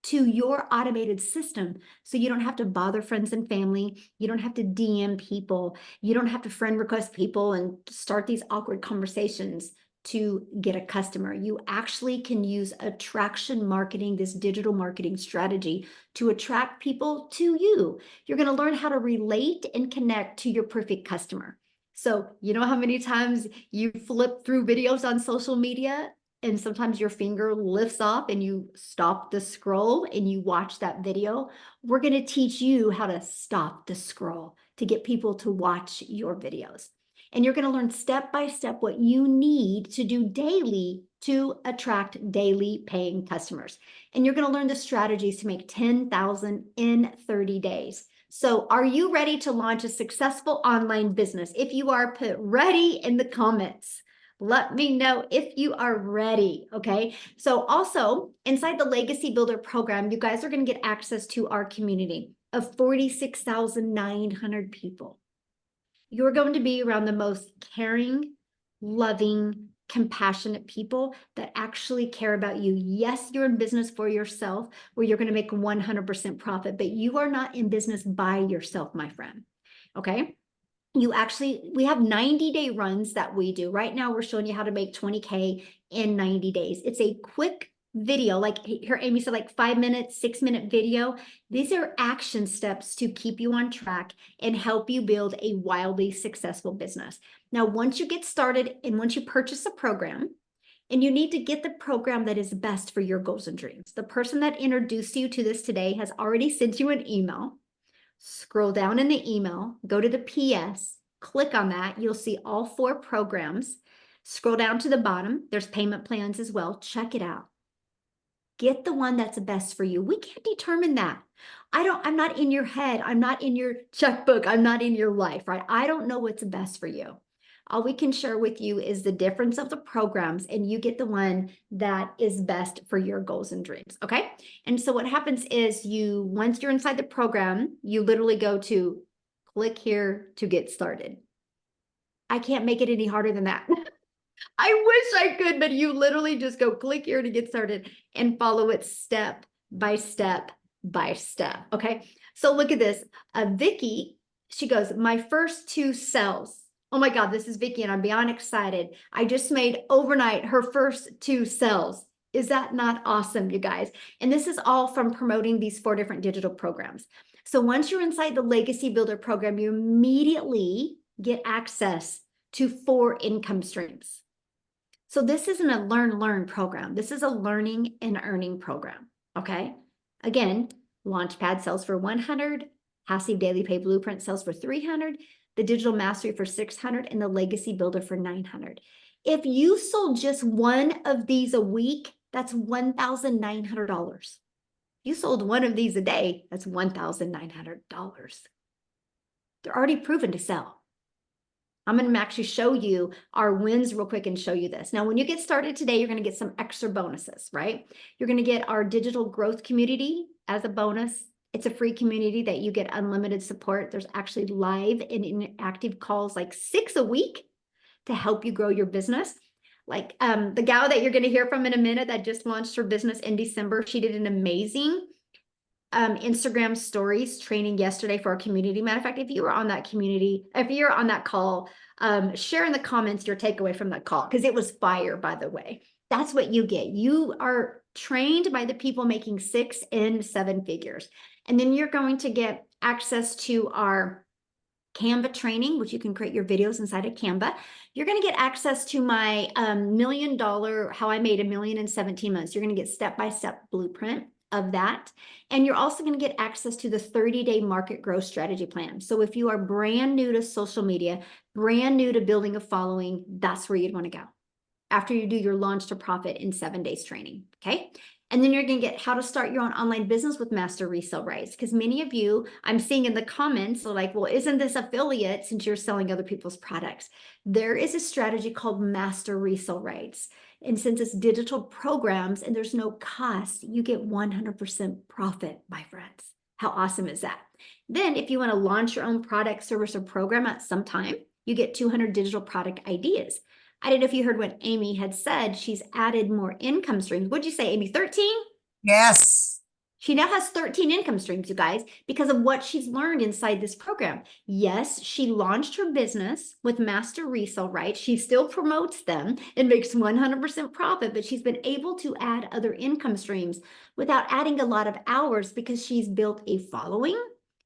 to your automated system, so you don't have to bother friends and family. You don't have to DM people. You don't have to friend request people and start these awkward conversations to get a customer. You actually can use attraction marketing, this digital marketing strategy, to attract people to you. You're going to learn how to relate and connect to your perfect customer. So you know how many times you flip through videos on social media and sometimes your finger lifts off and you stop the scroll and you watch that video? We're going to teach you how to stop the scroll to get people to watch your videos. And you're going to learn step by step what you need to do daily to attract daily paying customers. And you're going to learn the strategies to make 10,000 in 30 days. So are you ready to launch a successful online business? If you are, put ready in the comments. Let me know if you are ready, okay? So also, inside the Legacy Builder program, you guys are going to get access to our community of 46,900 people. You're going to be around the most caring, loving, compassionate people that actually care about you. Yes, you're in business for yourself, where you're going to make 100% profit, but you are not in business by yourself, my friend, okay? We have 90-day runs that we do. Right now, we're showing you how to make 20K in 90 days. It's a quick video, like here Amy said, like 5-minute, 6-minute video. These are action steps to keep you on track and help you build a wildly successful business. Now, once you get started and once you purchase a program, And you need to get the program that is best for your goals and dreams. The person that introduced you to this today has already sent you an email. Scroll down in the email, go to the PS, click on that. You'll see all 4 programs. Scroll down to the bottom. There's payment plans as well. Check it out. Get the one that's best for you. We can't determine that. I'm not in your head. I'm not in your checkbook. I'm not in your life, right? I don't know what's best for you. All we can share with you is the difference of the programs, and you get the one that is best for your goals and dreams, okay? And so what happens is once you're inside the program, you literally go to click here to get started. I can't make it any harder than that. I wish I could, but you literally just go click here to get started and follow it step by step by step, okay? So look at this. Vicky, she goes, my first 2 sales. Oh my God, this is Vicky, and I'm beyond excited. I just made overnight her first 2 sales. Is that not awesome, you guys? And this is all from promoting these 4 different digital programs. So once you're inside the Legacy Builder program, you immediately get access to 4 income streams. So this isn't a learn program. This is a learning and earning program, okay? Again, Launchpad sells for 100, Passive Daily Pay Blueprint sells for 300, the Digital Mastery for 600, and the Legacy Builder for 900. If you sold just one of these a week, that's $1,900. You sold one of these a day, that's $1,900. They're already proven to sell. I'm going to actually show you our wins real quick and show you this. Now, when you get started today, you're going to get some extra bonuses, right? You're going to get our digital growth community as a bonus. It's a free community that you get unlimited support. There's actually live and interactive calls, like 6 a week, to help you grow your business. Like the gal that you're going to hear from in a minute that just launched her business in December, she did an amazing Instagram stories training yesterday for our community. Matter of fact, if you were on that community, if you're on that call, share in the comments your takeaway from that call, because it was fire, by the way. That's what you get. You are trained by the people making 6 and 7 figures. And then you're going to get access to our Canva training, which you can create your videos inside of Canva. You're going to get access to my $1 million, how I made $1 million in 17 months. You're going to get step-by-step blueprint of that. And you're also going to get access to the 30-day market growth strategy plan. So if you are brand new to social media, brand new to building a following, that's where you'd want to go after you do your launch to profit in 7 days training. Okay. And then you're going to get how to start your own online business with master resale rights. Because many of you, I'm seeing in the comments, are like, well, isn't this affiliate since you're selling other people's products? There is a strategy called master resale rights. And since it's digital programs and there's no cost, you get 100% profit, my friends. How awesome is that? Then if you want to launch your own product, service, or program at some time, you get 200 digital product ideas. I don't know if you heard what Amy had said. She's added more income streams. What'd you say, Amy? 13? Yes. She now has 13 income streams, you guys, because of what she's learned inside this program. Yes, she launched her business with master resale rights. She still promotes them and makes 100% profit, but she's been able to add other income streams without adding a lot of hours because she's built a following,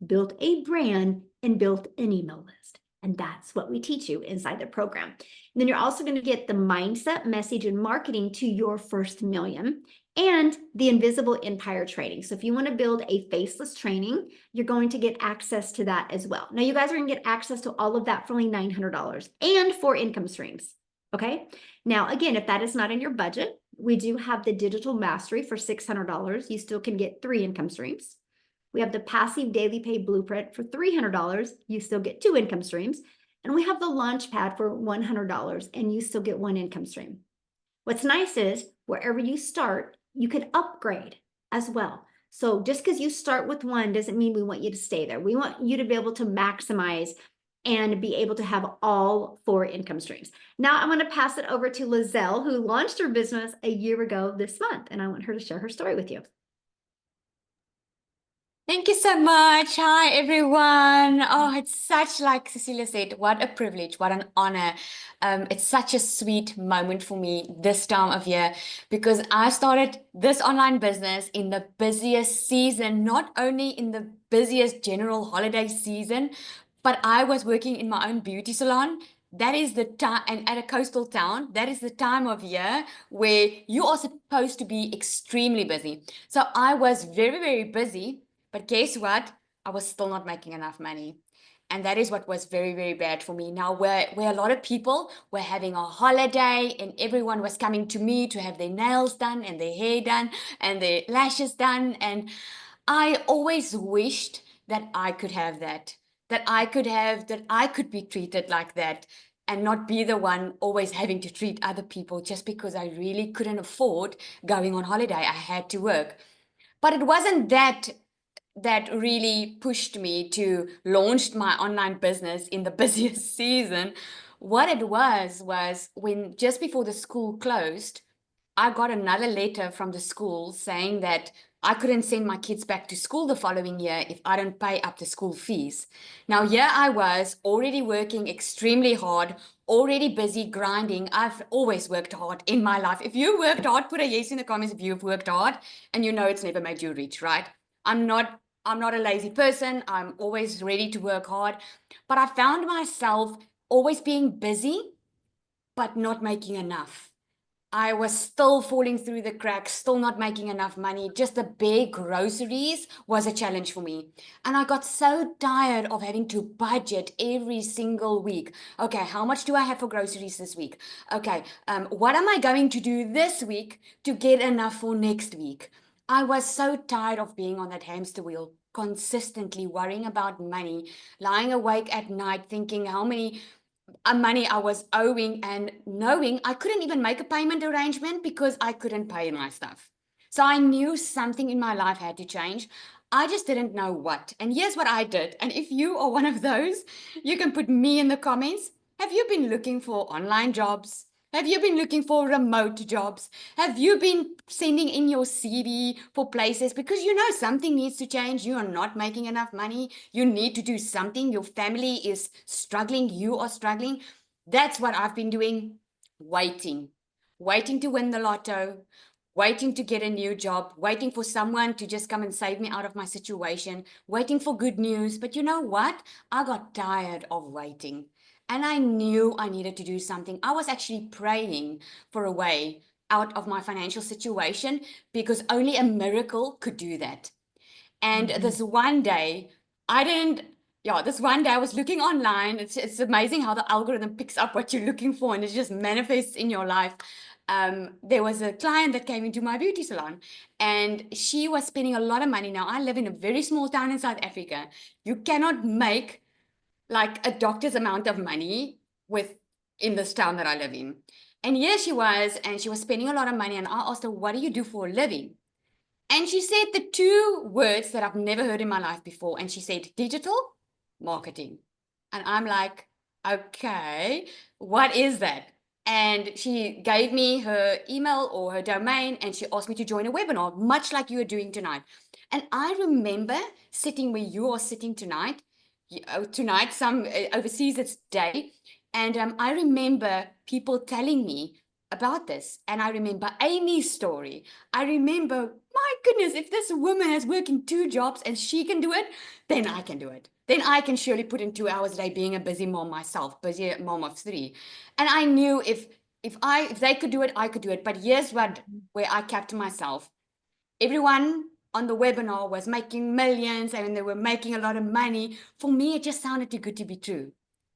built a brand, and built an email list. And that's what we teach you inside the program. And then you're also going to get the mindset, message, and marketing to your first million and the invisible empire training. So if you want to build a faceless training, you're going to get access to that as well. Now you guys are going to get access to all of that for only $900 and 4 income streams. Okay. Now, again, if that is not in your budget, we do have the digital mastery for $600. You still can get 3 income streams. We have the passive daily pay blueprint for $300. You still get 2 income streams. And we have the Launchpad for $100 and you still get 1 income stream. What's nice is wherever you start, you can upgrade as well. So just because you start with 1 doesn't mean we want you to stay there. We want you to be able to maximize and be able to have all 4 income streams. Now I'm going to pass it over to Lizelle, who launched her business a year ago this month, and I want her to share her story with you. Thank you so much. Hi, everyone. Oh, it's such, like Cecilia said, what a privilege, what an honor. It's such a sweet moment for me this time of year because I started this online business in the busiest season, not only in the busiest general holiday season, but I was working in my own beauty salon that is the time, and at a coastal town, that is the time of year where you are supposed to be extremely busy. So I was very, very busy, but guess what? I was still not making enough money. And that is what was very, very bad for me. Now, where a lot of people were having a holiday and everyone was coming to me to have their nails done and their hair done and their lashes done. And I always wished that I could have that, that I could be treated like that and not be the one always having to treat other people just because I really couldn't afford going on holiday. I had to work. But it wasn't that really pushed me to launch my online business in the busiest season. What it was when just before the school closed, I got another letter from the school saying that I couldn't send my kids back to school the following year if I don't pay up the school fees. Now, here I was already working extremely hard, already busy grinding. I've always worked hard in my life. If you worked hard, put a yes in the comments if you've worked hard, and you know it's never made you rich, right? I'm not a lazy person. I'm always ready to work hard. But I found myself always being busy, but not making enough. I was still falling through the cracks, still not making enough money. Just the bare groceries was a challenge for me. And I got so tired of having to budget every single week. Okay, how much do I have for groceries this week? Okay, what am I going to do this week to get enough for next week? I was so tired of being on that hamster wheel, consistently worrying about money, lying awake at night thinking how many money I was owing and knowing I couldn't even make a payment arrangement because I couldn't pay my stuff. So I knew something in my life had to change. I just didn't know what. And here's what I did. And if you are one of those, you can put me in the comments. Have you been looking for online jobs? Have you been looking for remote jobs? Have you been sending in your CV for places because you know something needs to change? You are not making enough money. You need to do something. Your family is struggling. You are struggling. That's what I've been doing. Waiting to win the lotto, waiting to get a new job, waiting for someone to just come and save me out of my situation, waiting for good news. But you know what? I got tired of waiting. And I knew I needed to do something. I was actually praying for a way out of my financial situation because only a miracle could do that. And this one day, this one day I was looking online. It's amazing how the algorithm picks up what you're looking for and it just manifests in your life. There was a client that came into my beauty salon and she was spending a lot of money. Now, I live in a very small town in South Africa. You cannot make like a doctor's amount of money in this town that I live in. And here she was, and she was spending a lot of money. And I asked her, what do you do for a living? And she said the two words that I've never heard in my life before. And she said, digital marketing. And I'm like, okay, what is that? And she gave me her email or her domain, and she asked me to join a webinar, much like you are doing tonight. And I remember sitting where you are sitting tonight. Tonight, some overseas it's day. And I remember people telling me about this. And I remember Amy's story. I remember, my goodness, if this woman is working 2 jobs and she can do it, then I can do it. Then I can surely put in 2 hours a day being a busy mom myself, busy mom of 3. And I knew if they could do it, I could do it. But here's where I kept myself. Everyone on the webinar was making millions and they were making a lot of money. For me, it just sounded too good to be true.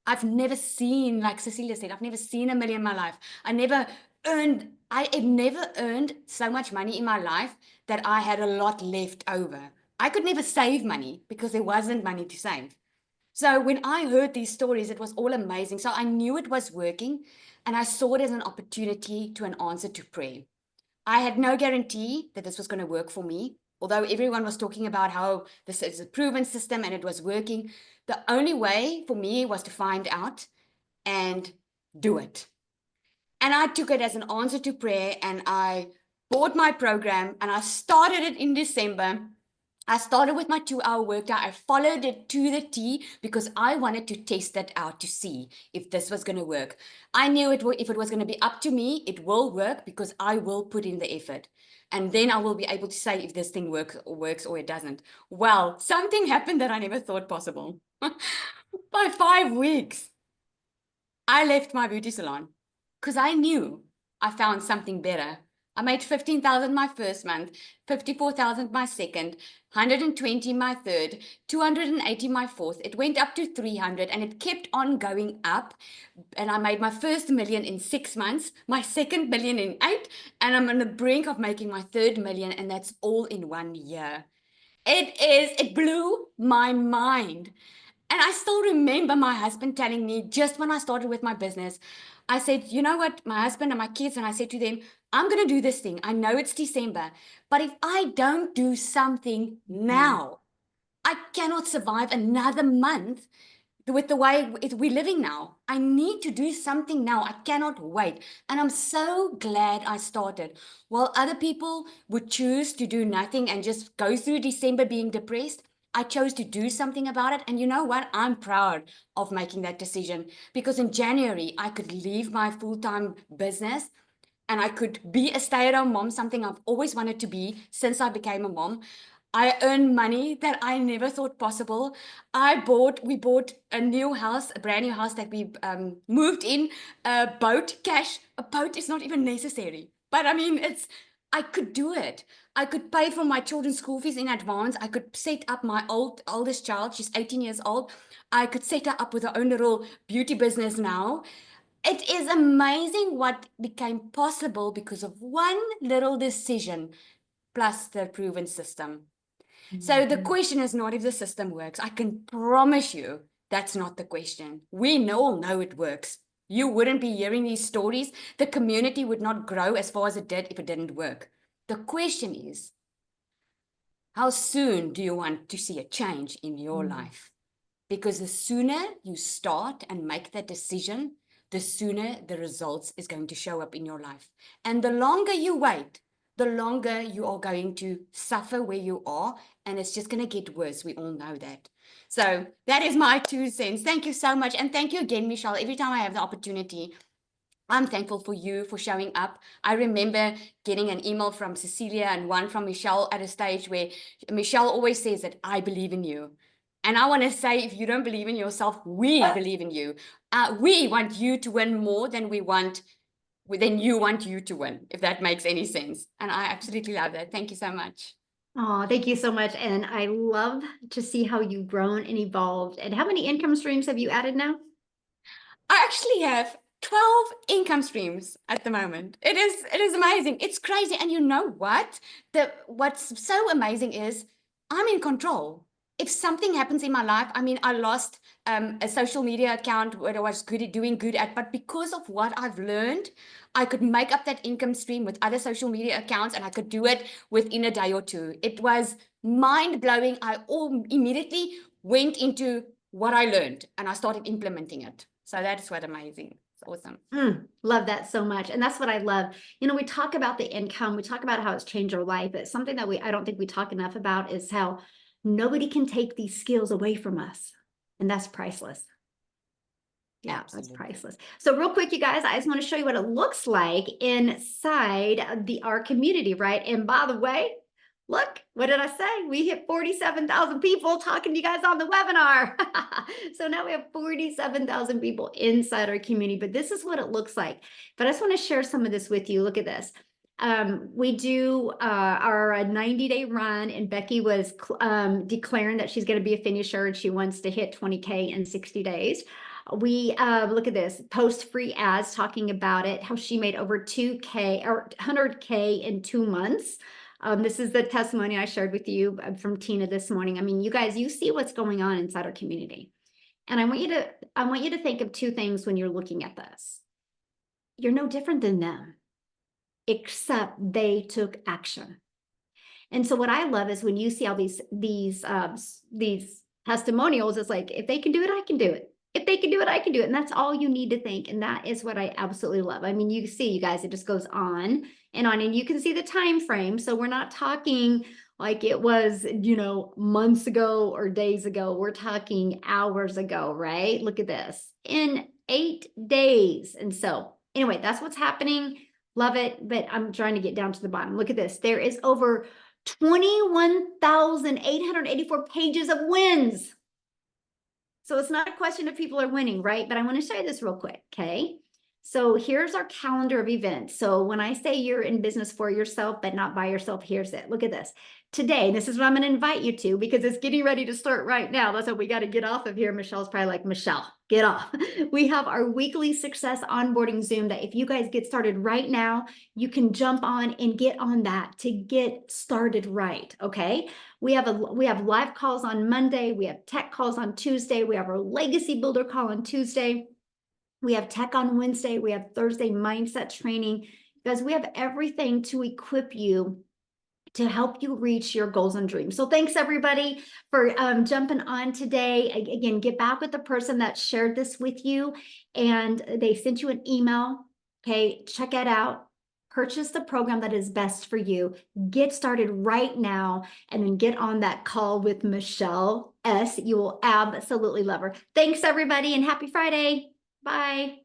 I've never seen, like Cecilia said, I've never seen a million in my life. I have never earned so much money in my life that I had a lot left over. I could never save money because there wasn't money to save. So when I heard these stories, it was all amazing. So I knew it was working and I saw it as an opportunity to an answer to prayer. I had no guarantee that this was going to work for me. Although everyone was talking about how this is a proven system and it was working, the only way for me was to find out and do it. And I took it as an answer to prayer and I bought my program and I started it in December. I started with my 2-hour workout. I followed it to the T because I wanted to test it out to see if this was going to work. I knew if it was going to be up to me, it will work because I will put in the effort. And then I will be able to say if this thing works or it doesn't. Well, something happened that I never thought possible. By 5 weeks, I left my beauty salon because I knew I found something better. I made 15,000 my first month, 54,000 my second, 120 my third, 280 my fourth. It went up to 300 and it kept on going up. And I made my first million in 6 months, my second million in 8, and I'm on the brink of making my third million, and that's all in 1 year. It blew my mind. And I still remember my husband telling me just when I started with my business, I said, you know what, my husband and my kids, and I said to them, I'm going to do this thing. I know it's December, but if I don't do something now, I cannot survive another month with the way we're living now. I need to do something now. I cannot wait. And I'm so glad I started. While other people would choose to do nothing and just go through December being depressed, I chose to do something about it. And you know what? I'm proud of making that decision, because in January, I could leave my full-time business and I could be a stay-at-home mom, something I've always wanted to be since I became a mom. I earned money that I never thought possible. We bought a new house, a brand new house that we moved in, a boat, cash. A boat is not even necessary. But I mean, I could do it. I could pay for my children's school fees in advance. I could set up my oldest child, she's 18 years old. I could set her up with her own little beauty business now. It is amazing what became possible because of one little decision plus the proven system. So the question is not if the system works. I can promise you that's not the question. We all know it works. You wouldn't be hearing these stories. The community would not grow as far as it did if it didn't work. The question is, how soon do you want to see a change in your life? Because the sooner you start and make that decision, the sooner the results is going to show up in your life. And the longer you wait, the longer you are going to suffer where you are, and it's just going to get worse. We all know that. So that is my 2 cents. Thank you so much. And thank you again, Michelle. Every time I have the opportunity, I'm thankful for you for showing up. I remember getting an email from Cecilia and one from Michelle at a stage where Michelle always says that I believe in you. And I want to say, if you don't believe in yourself, we believe in you. We want you to win more than you want you to win, if that makes any sense. And I absolutely love that. Thank you so much. Oh, thank you so much. And I love to see how you've grown and evolved. And how many income streams have you added now? I actually have 12 income streams at the moment. It is amazing. It's crazy. And you know what? What's so amazing is I'm in control. If something happens in my life, I mean, I lost a social media account where I was doing good at, but because of what I've learned, I could make up that income stream with other social media accounts, and I could do it within a day or two. It was mind-blowing. I immediately went into what I learned and I started implementing it. So that's what amazing. It's awesome. Love that so much. And that's what I love. You know, we talk about the income, we talk about how it's changed our life, but something that I don't think we talk enough about is how nobody can take these skills away from us. And that's priceless. Yeah, that's priceless. So real quick, you guys, I just want to show you what it looks like inside our community, right? And by the way, look, what did I say? We hit 47,000 people talking to you guys on the webinar. So now we have 47,000 people inside our community, but this is what it looks like. But I just want to share some of this with you. Look at this. We do our 90-day run, and Becky was declaring that she's going to be a finisher and she wants to hit 20K in 60 days. We look at this, post free ads talking about it, how she made over 2K or 100K in 2 months. This is the testimony I shared with you from Tina this morning. I mean, you guys, you see what's going on inside our community. And I want you to think of 2 things when you're looking at this. You're no different than them, except they took action. And so what I love is when you see all these testimonials, it's like, if they can do it, I can do it. If they can do it, I can do it. And that's all you need to think. And that is what I absolutely love. I mean, you see, you guys, it just goes on and on, and you can see the time frame. So we're not talking like it was, you know, months ago or days ago. We're talking hours ago, right? Look at this, in 8 days. And so anyway, that's what's happening. Love it. But I'm trying to get down to the bottom. Look at this. There is over 21,884 pages of wins. So it's not a question if people are winning, right? But I want to show you this real quick, okay? So here's our calendar of events. So when I say you're in business for yourself, but not by yourself, here's it. Look at this. Today, this is what I'm going to invite you to because it's getting ready to start right now. That's what we got to get off of here. Michelle's probably like, Michelle, get off. We have our weekly success onboarding Zoom that if you guys get started right now, you can jump on and get on that to get started right, okay? We have live calls on Monday. We have tech calls on Tuesday. We have our legacy builder call on Tuesday. We have tech on Wednesday. We have Thursday mindset training. Guys, we have everything to equip you to help you reach your goals and dreams. So thanks everybody for jumping on today. Again, get back with the person that shared this with you and they sent you an email. Okay, check it out. Purchase the program that is best for you. Get started right now and then get on that call with Michelle S. You will absolutely love her. Thanks everybody and happy Friday. Bye.